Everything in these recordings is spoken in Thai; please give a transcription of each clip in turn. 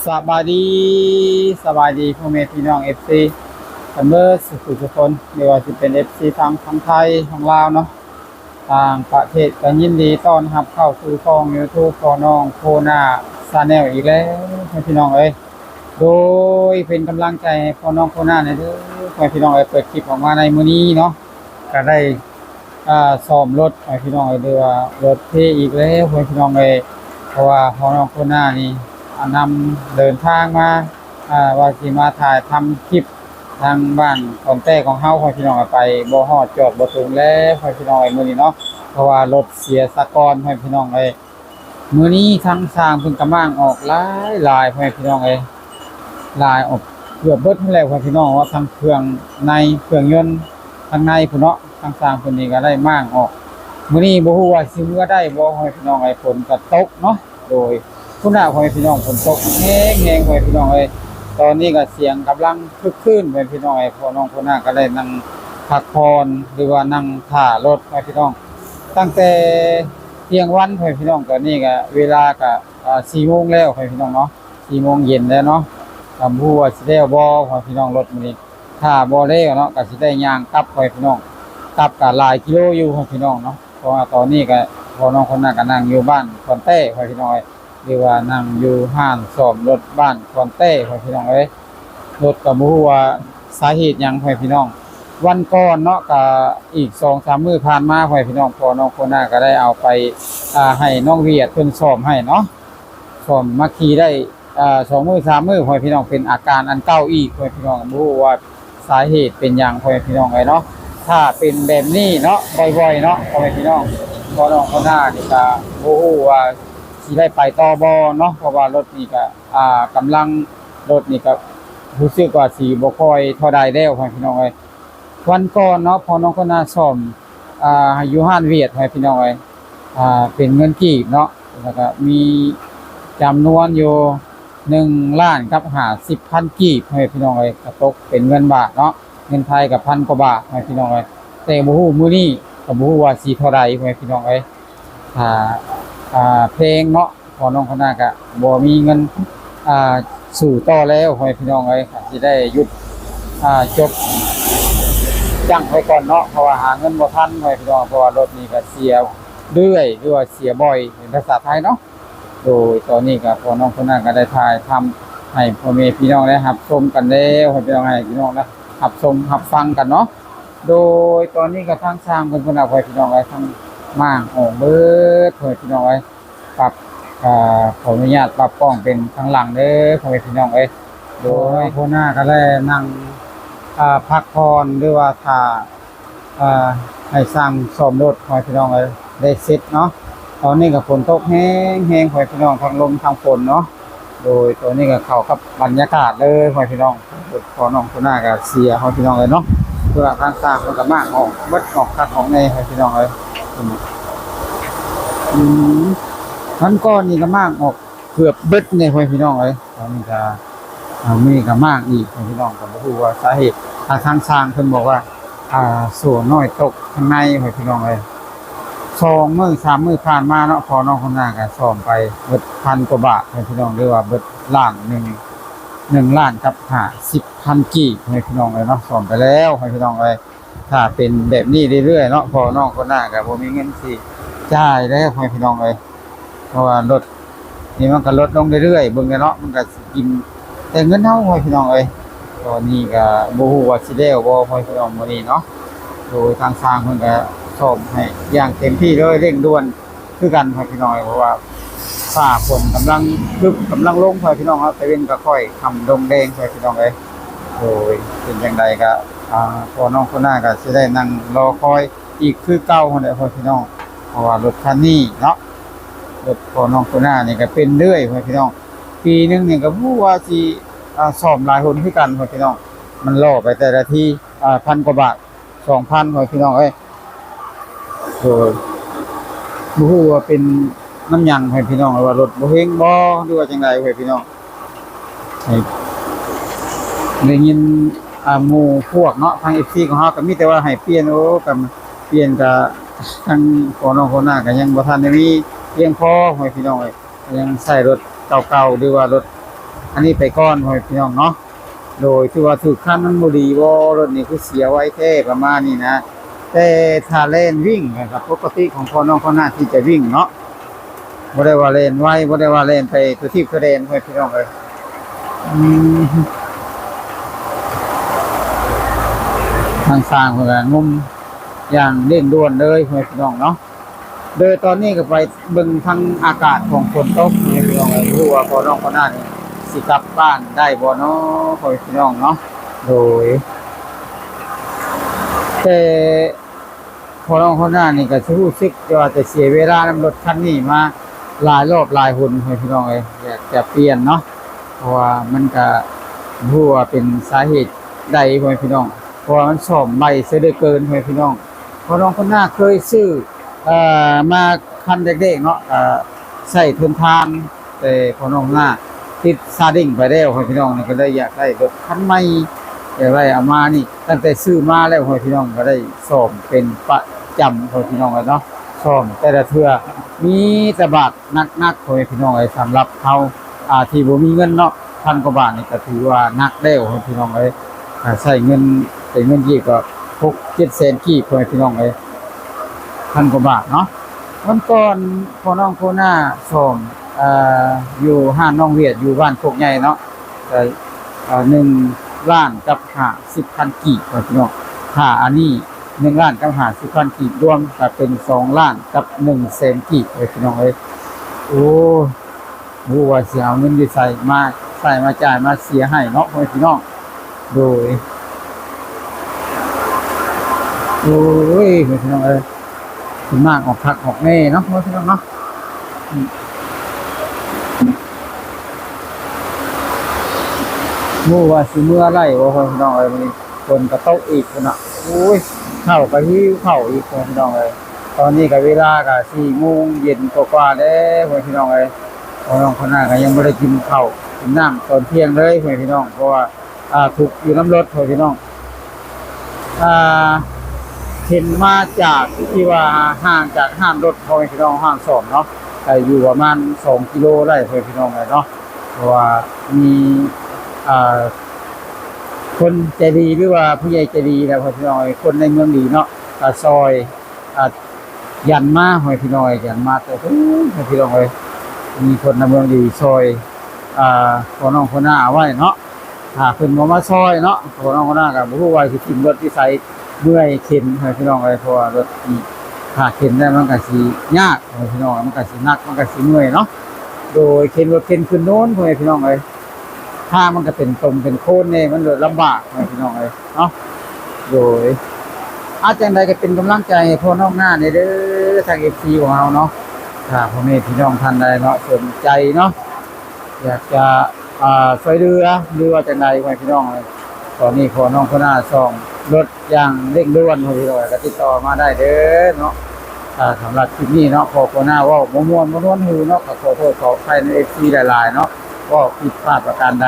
สบายดีสบายดีพ่อแม่พี่น้อง FC ซัมเมอร์สุขคนไม่ว่าจะเป็น FC ทางไทยทางลาวเนาะต่างประเทศก็ยินดีต้อนรับเข้าสู่ช่อง YouTube พ่อน้องโคนาชาแนลอีกแล้วพี่น้องเอ้ยโดยเป็นกำลังใจให้พ่อน้องโคนาในเด้อพี่น้องเอ้ยเปิดคลิปออกมาในมื้อนี้เนาะก็ได้ซ่อมรถให้พี่น้องเอ้ยเด้อว่ารถเทอีกแล้วพี่น้องเอ้ยเพราะว่าพ่อน้องโคนานี่นำเดินทางมาว่าสิมาถ่ายทำคลิปทางบ้านของแต้ของเฮาพ่อพี่น้องไปบ่ฮอดจอดบ่ถึงแล้วพ่อพี่น้องมื้อนี้เนาะเพราะว่ารถเสียสะก่อนพ่อพี่น้องมื้อนี้ทางสร้างเพิ่นกำลังออกหลายพ่อพี่น้องลายออกเกือบเบิดแล้วพ่อพี่น้องว่าทางเครื่องในเครื่องยนต์ทางในพุ่นเนาะทางสร้างเพิ่นนี่ก็ได้มากออกมื้อนี้บ่ฮู้ว่าสิเมื่อได้บ่พ่อพี่น้องฝนก็ตกเนาะโดยคุณหน้าพ่อพี่น้องฝนตกแห้งพ่อพี่น้องตอนนี้ก็เสียงกำลังคึกคืนพ่อพี่น้องพ่อน้องคุณหน้าก็ได้นั่งพักผ่อนหรือว่านั่งท่ารถพ่อพี่น้องตั้งแต่เที่ยงวันพ่อพี่น้องตอนนี้ก็เวลาก็4 โมงแล้วพ่อพี่น้องเนาะ4 โมงเย็นแล้วเนาะบ่ฮู้ว่าสิได้บ่พ่อพี่น้องรถมื้อนี้ถ้าบ่ได้เนาะก็สิได้ย่างกลับพ่อพี่น้องกลับก็หลายกิโลอยู่พ่อพี่น้องเนาะเพราะว่าตอนนี้ก็พ่อน้องคนหน้าก็นั่งอยู่บ้านคอนเต้พ่อพี่น้องหรือว่านั่งอยู่ห้างซ่อมรถบ้านคอนเต้พ่อพี่น้องรถก็บ่ฮู้ว่าสาเหตุหยังพ่อพี่น้องวันก่อนเนาะก็อีก 2-3 มื้อผ่านมาพ่อพี่น้องพอน้องคนหน้าก็ได้เอาไปให้น้องเวียดเพิ่นซ่อมให้เนาะซ่อมมาขี่ได้2 มื้อ 3 มื้อพ่อพี่น้องเป็นอาการอันเก่าอีกพ่อพี่น้องบ่ฮู้ว่าสาเหตุเป็นหยังพ่อพี่น้องเนาะถ้าเป็นแบบนี้เนาะบ่อยๆเนาะพ่อพี่น้องพอน้องคนหน้านี่ก็บ่ฮู้ว่าสิได้ไปต่อบ่เนาะเพราะว่ารถนี่ก็กำลังรถนี่ก็รู้สึกว่าสิบ่ค่อยเท่าใดแล้วพี่น้องวันก่อนเนาะพอน้องคนน่าซ่อมอยู่ห้านเวียดพี่น้องเป็นเงินกีบเนาะแล้วก็มีจำนวนอยู่1,50,000 กีบพี่น้องก็ตกเป็นเงินบาทเนาะเงินไทยก็1,000 กว่าบาทพี่น้องแต่บ่ฮู้มื้อนี้ก็บ่ฮู้ว่าสิเท่าใดพี่น้องเพลงเนาะพอน้องคนน่าก็บ่มีเงินสู่ต่อแล้วพี่น้องสิได้หยุดจบจังไปก่อนเนาะเพราะว่าหาเงินบ่ทันพี่น้องเพราะว่ารถนี้ก็เสียเรื่อยหรือว่าเสียบ่อยเป็นภาษาไทยเนาะโดยตอนนี้ก็พอน้องคนน่าก็ได้ถ่ายทำให้พ่อแม่พี่น้องได้รับชมกันแล้วพี่น้องให้พี่น้องนะรับชมรับฟังกันเนาะโดยตอนนี้ก็ทางสร้างเพิ่นเอาพี่น้องทั้งม่างออกเบิดพี่น้องปรับขออนุญาตปรับกล้องเป็นข้างหลังเด้อพ่อแม่พี่น้องโดยโคหน้าก็ได้นั่งพักผ่อนหรือว่าถ้าให้สร้างซ่อมรถพ่อพี่น้องได้เสร็จเนาะตอนนี้ก็ฝนตกแห้งพ่อพี่น้องทางลมทางฝนเนาะโดยตัวนี้ก็เข้ากับบรรยากาศเลยพ่อพี่น้องพอน้องโคหน้าก็เสียพ่อพี่น้องเนาะเพื่อทางสร้างมันก็มากออกเบิดออกคัดของในพ่อพี่น้องท่านก้อนนี่ก็มากออกเกือบเบิดในพี่น้องตอนนี้ก็มีก็มากอีกพี่น้องก็บ่รู้ว่าสาเหตุทางสร้างเพิ่นบอกว่าส่วนน้อยตกข้างในพี่น้อง2 มื้อ 3 มื้อผ่านมาเนาะพอน้องคนหน้าก็ซ่อมไปเบิด1,000 กว่าบาทพี่น้องหรือว่าเบิดล้าน1ล้านกับ50,000 กีบพี่น้องเนาะซ่อมไปแล้วพี่น้องถ้าเป็นแบบนี้เรื่อยๆเนาะพอน้องคนหน้าก็บ่มีเงินสิจ่ายแล้วพี่น้องเพราะว่ารถนี่มันก็ลดลงเรื่อยๆเบิ่งเนาะมันก็กินแต่เงินเฮาพี่น้องตอนนี้ก็บ่ฮู้ว่าสิได้บ่พี่น้องมื้อนี้เนาะโดยทางสร้างเพิ่นก็ซ่อมให้อย่างเต็มที่เลยเร่งด่วนคือกันพี่น้องเพราะว่าฟ้าฝนกำลังลงพี่น้องแต่เว้นก็ค่อยค่ำลงแดงพี่น้องโดยเป็นจังได๋ก็พอน้องคนหน้าก็สิได้นั่งรอคอยอีกคือเก่านั่นแหละพี่น้องเพราะว่ารถคันนี้เนาะรถพอน้องคนหน้านี่ก็เป็นเรื่อยพี่น้องปีนึงนี่ก็บ่ว่าสิซ่อมหลายคนคือกันพี่น้องมันล่อไปแต่ละที1,000 กว่าบาท 2,000 พี่น้องโดยบ่ฮู้ว่าเป็นน้ำหยังพี่น้องว่ารถบ่เฮงบ่หรือว่าจังไดพี่น้องได้ยินหมู่พวกเนาะทาง FC ของเฮาก็มีแต่ว่าให้เปลี่ยนกับเปลี่ยนก็ทางพอน้องคนหน้าก็ยังบ่ทันได้มีเพียงพอพี่น้องยังใช้รถเก่าๆหรือว่ารถ อันนี้ไปก่อนพ่อแม่พี่น้องเนาะโดยที่ว่าถูกขั้นมันบ่ดีบ่รถนี่คือเสียไว้แท้ประมาณนี้นะแต่ถ้าเล่นวิ่งนะครับปกติของพ่อน้องเขาหน้าที่จะวิ่งเนาะบ่ได้ว่าเล่นไว้บ่ได้ว่าเล่นไปตัวที่ตัวเด่นพ่อแม่พี่น้องเอ้ยทางสร้างเพิ่นก็งมอย่างเร่งด่วนเลยพ่อแม่พี่น้องเนาะโดยตอนนี้ก็ไปเบิ่งทางอากาศของฝนตกพ่อแม่พี่น้องเอ้ยรู้ว่าพ่อน้องเขาหน้านี่สิกลับบ้านได้บ่เนาะพ่อแม่พี่น้องเนาะโดยแต่พอน้องเขาหน้านี่ก็รู้สึกว่าจะเสียเวลานำรถคันนี้มาหลายรอบหลายหนพ่อแม่พี่น้องเอ้ยอยากจะเปลี่ยนเนาะเพราะว่ามันก็บ่รู้ว่าเป็นสาเหตุใดพ่อแม่พี่น้องเพราะว่ามันซ่อมใหม่เสียเหลือเกินพ่อแม่พี่น้องพอน้องคนหน้าเคยซื้อมาคันเด็กๆเนาะใส่ทนทานแต่พอน้องหน้าติดซาดิ้งไปแล้วพ่อพี่น้องนี่ก็เลยอยากได้รถคันใหม่อยากได้เอามานี่ตั้งแต่ซื้อมาแล้วพ่อพี่น้องก็ได้ซ่อมเป็นประจำพ่อพี่น้องเลยเนาะซ่อมแต่ละเทื่อมีแต่บาทนักๆพ่อพี่น้องเลยสำหรับเขาที่บ่มีเงินเนาะพันกว่าบาทนี่ก็ถือว่านักแล้วพ่อพี่น้องเลยใช้เงินแต่เงินยี่ก็6-7 แสนกีบพ่อพี่น้องเลยพันกว่าบาทเนาะวันก่อนพ่อน้องโคหน้าซ่อมอยู่ห้างน้องเวียดอยู่บ้านโคกใหญ่เนาะ1 ล้านกับ50,000กีบพี่น้องค่าอันนี้1 ล้านกับ50,000กีบรวมก็เป็น2 ล้านกับ1 แสนกีบพี่น้องเอ้ยโอ้บ่ว่าสิเอาเงินที่ใส่มาจ่ายมาเสียให้เนาะพี่น้องโดยโอ้ยพี่น้องเอ้ยถึงมากออกคักออกแน่เนาะพี่น้องเนาะมู่ว่าสิเมื่อไรว่าพี่น้องเอ้ยมันฝนก็ตกอีกพุ่นน่ะโอ้ยเข้าก็หิวเข้าอีกพี่น้องเอ้ยตอนนี้ก็เวลาก็4 โมงเย็นกว่าๆแล้วพี่น้องเอ้ยพี่น้องคนหน้าก็ยังบ่ได้กินข้าวกินน้ำตอนเที่ยงเลยพี่น้องเพราะว่าถูกอยู่น้ำรถพี่น้องเห็นมาจากที่ว่าห่างจากห้างรถพี่น้องห้างสอนเนาะก็อยู่ประมาณ2 กิโลได้พี่น้องเลยเนาะเพราะว่ามีคนใจดีหรือว่าผู้ใหญ่ใจดีแล้วพี่น้อยคนในเมืองดีเนาะซอยยันมาหอยพี่น้อยยันมาแต่พี่น้อยมีคนในเมืองดีซอยพอน้องคนหน้าไว้เนาะเพิ่นบ่มาซอยเนาะพอน้องคนหน้าก็บ่รู้ว่าสิทิ่มรถที่ใส่เมื่อยเข็นให้พี่น้องเพราะว่ารถที่เข็นได้มันก็สิยากพี่น้องมันก็สิหนักมันก็สิเมื่อยเนาะโดยเข็นรถเข็นขึ้นโน้นพี่น้องถ้ามันก็เป็นตมเป็นโคนเนี่ยมันเลยลำบากพี่น้องเลยเนาะโดยอาจารย์ใดก็เป็นกำลังใจให้พ่อน้องหน้าในเด้อทางเอฟซีของเราเนาะถ้าพ่อแม่พี่น้องท่านใดเนาะสนใจเนาะอยากจะช่วยเหลือหรือว่าจังใดพี่น้องเลยตอนนี้พ่อน้องคนหน้าส่องรถอย่างเร่งด่วนพี่น้องก็ติดต่อมาได้เด้อเนาะสำหรับคลิปนี้เนาะพอคนหน้าว่าม้วนหูเนาะขอโทษขออภัยในเอฟซีหลายๆเนาะก็ผิดพลาดประการใด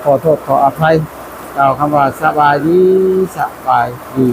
ขอโทษขออภัยกล่าวคำว่าสบายดี